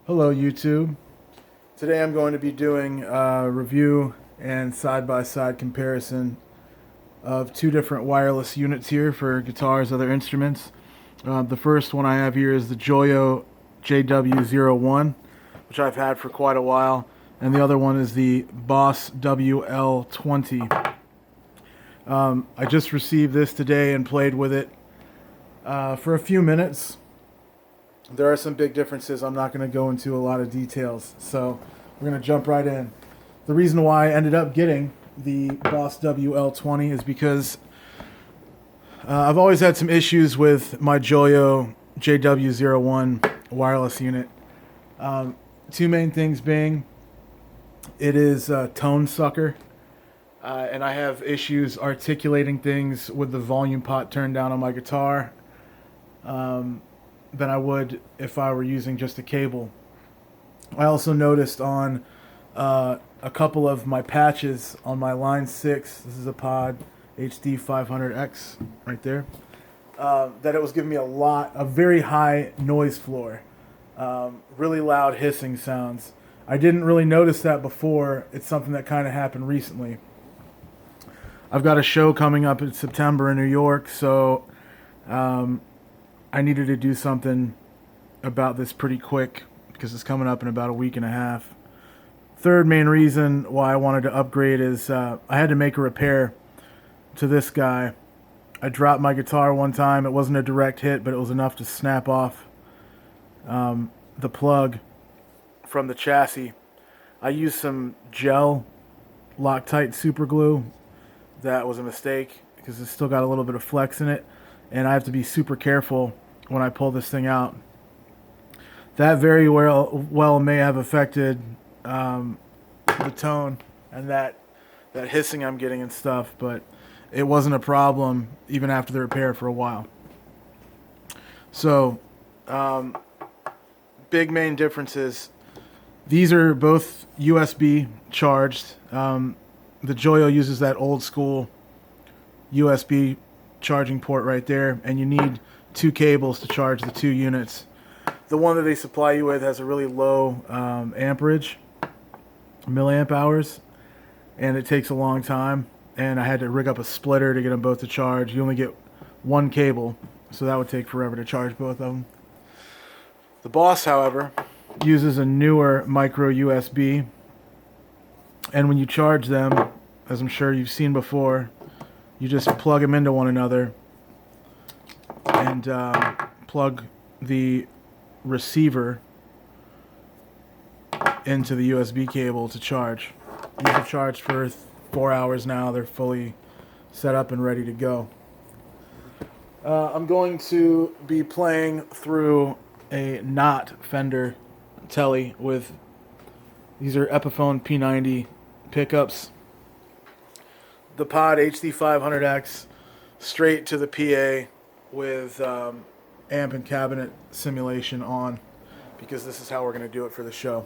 Hello YouTube. Today I'm going to be doing a review and side-by-side comparison of two different wireless units here for guitars, other instruments. The first one I have here is the Joyo JW-01, which I've had for quite a while, and the other one is the Boss WL-20. I just received this today and played with it for a few minutes. There are some big differences. I'm not going to go into a lot of details, so we're going to jump right in. The reason why I ended up getting the Boss WL-20 is because I've always had some issues with my Joyo JW-01 wireless unit. Two main things being, it is a tone sucker, and I have issues articulating things with the volume pot turned down on my guitar than I would if I were using just a cable. I also noticed on a couple of my patches on my line 6, this is a pod HD 500X right there, that it was giving me a very high noise floor, really loud hissing sounds. I didn't really notice that before. It's something that kind of happened recently. I've got a show coming up in September in New York, so I needed to do something about this pretty quick because it's coming up in about a week and a half. Third main reason why I wanted to upgrade is I had to make a repair to this guy. I dropped my guitar one time. It wasn't a direct hit, but it was enough to snap off the plug from the chassis. I used some gel Loctite super glue. That was a mistake because it's still got a little bit of flex in it, and I have to be super careful when I pull this thing out. That very well may have affected the tone and that hissing I'm getting and stuff, but it wasn't a problem even after the repair for a while. So big main differences. These are both USB charged. The Joyo uses that old school USB charging port right there, and you need two cables to charge the two units. The one that they supply you with has a really low amperage, milliamp hours, and it takes a long time, and I had to rig up a splitter to get them both to charge. You only get one cable, so that would take forever to charge both of them. The Boss, however, uses a newer micro USB, and when you charge them, as I'm sure you've seen before, you just plug them into one another and plug the receiver into the USB cable to charge. These are charged for 4 hours now. They're fully set up and ready to go. I'm going to be playing through a not Fender Tele with, these are Epiphone P90 pickups. The pod HD 500X straight to the PA with amp and cabinet simulation on, because this is how we're going to do it for the show.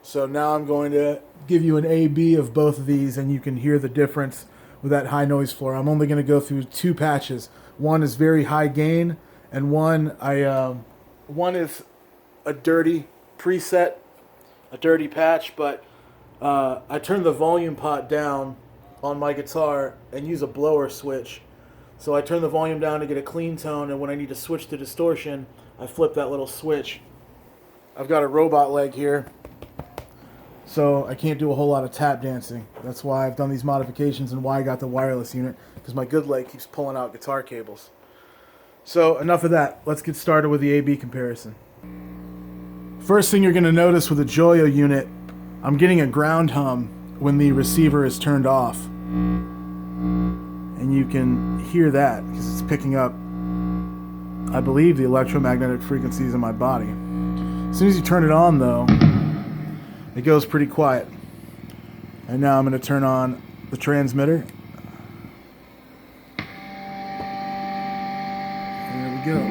So now I'm going to give you an A/B of both of these, and you can hear the difference with that high noise floor. I'm only going to go through two patches. One is very high gain, and one is a dirty preset, a dirty patch, but I turned the volume pot down on my guitar and use a blower switch. So I turn the volume down to get a clean tone, and when I need to switch to distortion, I flip that little switch. I've got a robot leg here, so I can't do a whole lot of tap dancing. That's why I've done these modifications and why I got the wireless unit, because my good leg keeps pulling out guitar cables. So enough of that. Let's get started with the A/B comparison. First thing you're going to notice with the Joyo unit, I'm getting a ground hum when the receiver is turned off. And you can hear that because it's picking up, I believe, the electromagnetic frequencies in my body. As soon as you turn it on, though, it goes pretty quiet. And now I'm going to turn on the transmitter. There we go.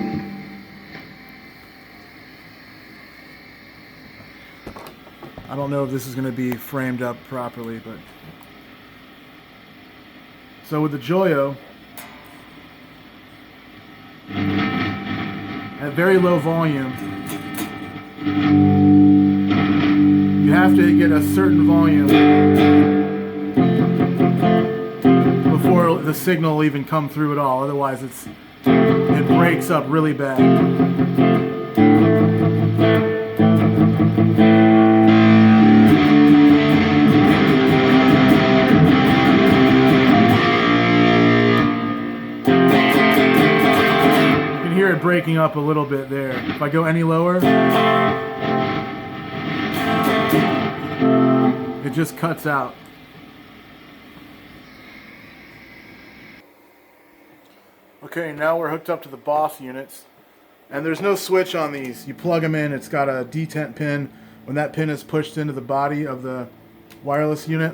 I don't know if this is going to be framed up properly, but so with the Joyo, at very low volume, have to get a certain volume before the signal will even come through at all. Otherwise it breaks up really bad. You can hear it breaking up a little bit there. If I go any lower, it just cuts out. Okay, now we're hooked up to the Boss units, and there's no switch on these. You plug them in, it's got a detent pin. When that pin is pushed into the body of the wireless unit,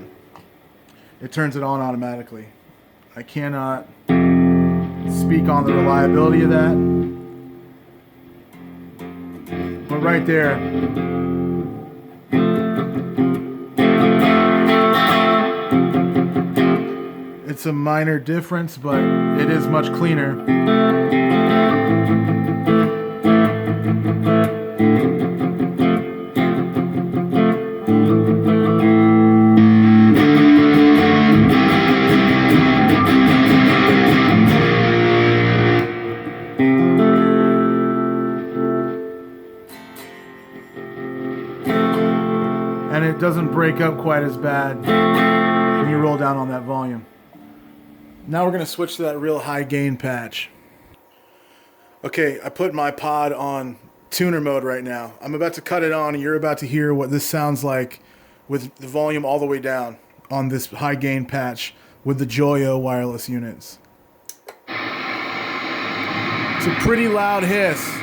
it turns it on automatically. I cannot speak on the reliability of that, but right there, it's a minor difference, but it is much cleaner. And it doesn't break up quite as bad when you roll down on that volume. Now we're going to switch to that real high gain patch. Okay, I put my pod on tuner mode right now. I'm about to cut it on, and you're about to hear what this sounds like with the volume all the way down on this high gain patch with the Joyo wireless units. It's a pretty loud hiss.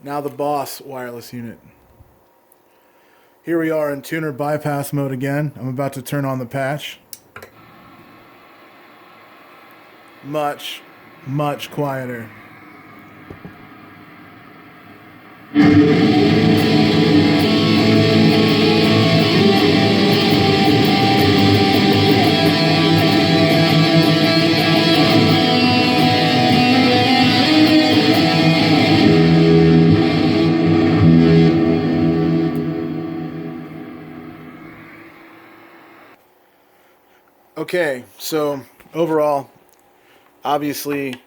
Now the Boss wireless unit. Here we are in tuner bypass mode again. I'm about to turn on the patch. Much, much quieter. Okay, so overall, obviously,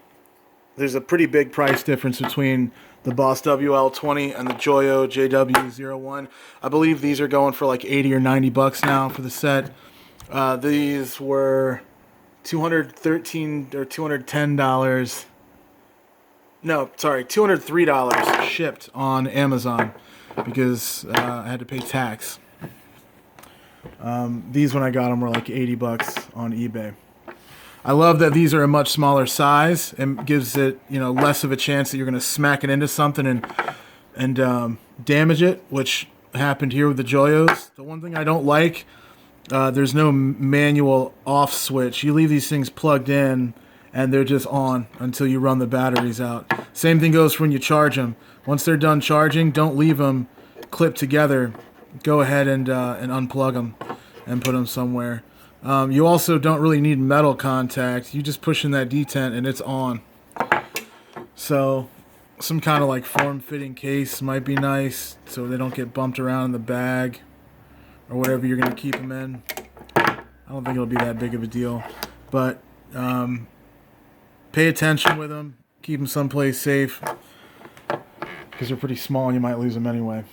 there's a pretty big price difference between the Boss WL-20 and the Joyo JW-01. I believe these are going for like 80 or 90 bucks now for the set. These were $213 or $210. No, sorry, $203 shipped on Amazon because I had to pay tax. These, when I got them, were like 80 bucks on eBay. I love that these are a much smaller size and gives it, less of a chance that you're going to smack it into something and damage it, which happened here with the Joyos. The one thing I don't like, there's no manual off switch. You leave these things plugged in and they're just on until you run the batteries out. Same thing goes for when you charge them. Once they're done charging, don't leave them clipped together. Go ahead and unplug them and put them somewhere. You also don't really need metal contact. You just push in that detent and it's on. So some kind of like form-fitting case might be nice so they don't get bumped around in the bag or whatever you're going to keep them in. I don't think it'll be that big of a deal. But pay attention with them. Keep them someplace safe because they're pretty small and you might lose them anyway.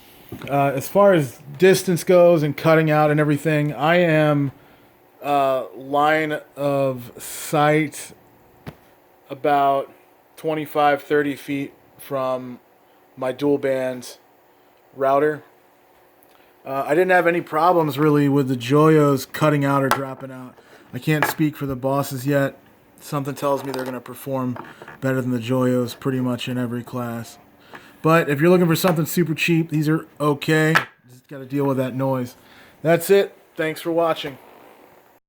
As far as distance goes and cutting out and everything, I am line of sight about 25-30 feet from my dual band router. I didn't have any problems really with the Joyos cutting out or dropping out. I can't speak for the Bosses yet. Something tells me they're going to perform better than the Joyos pretty much in every class. But if you're looking for something super cheap, these are okay. Just got to deal with that noise. That's it. Thanks for watching.